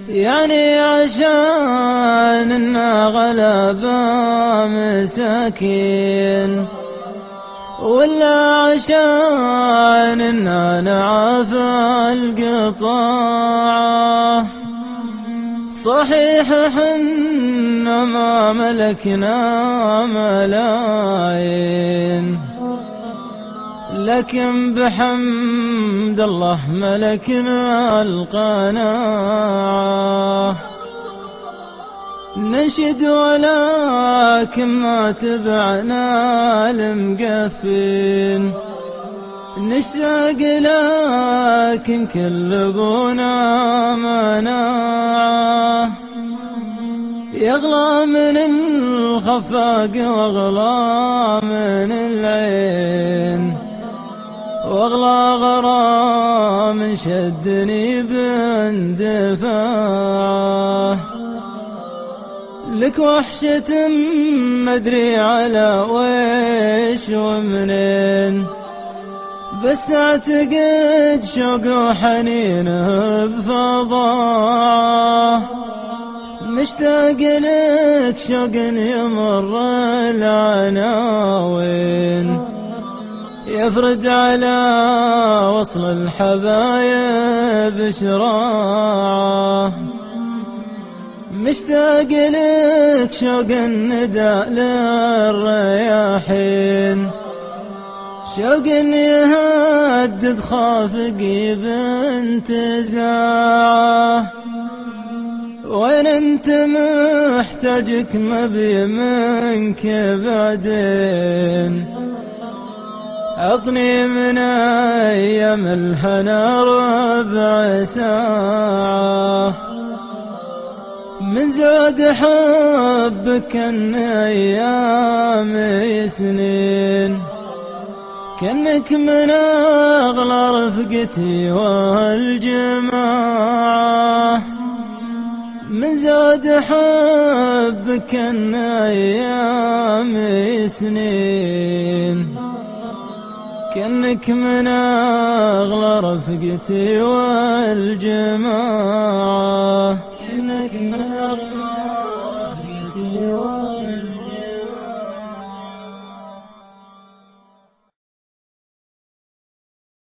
يعني عشان إنا غلبة مساكين، ولا عشان إنا نعاف القطاعة. صحيح حنا ما ملكنا ملايين، لكن بحمد الله ملكنا القناعة. نشد ولكن ما تبعنا المقفين، نشتاق لكن كلبونا مناعة. يغلى من الخفاق واغلى من العين، واغلى غرام شدني باندفاعه. لك وحشة مدري على ويش ومنين، بس اعتقد شوق وحنينه بفضاعه. مشتاق لك شوق يمر العناوين، يفرد على وصل الحبايب شراعه. مشتاق لك شوق النداء للرياحين، شوق يهدد خافقي بانتزاعه. وين انت محتاجك مبي منك بعدين، عطني من ايام الهنا ربع ساعة. من زاد حبك كان ايامي سنين، كأنك من اغلى رفقتي والجماعة. من زاد حبك كان ايامي سنين، كأنك من اغلى رفقتي والجماعة. كأنك من أغلى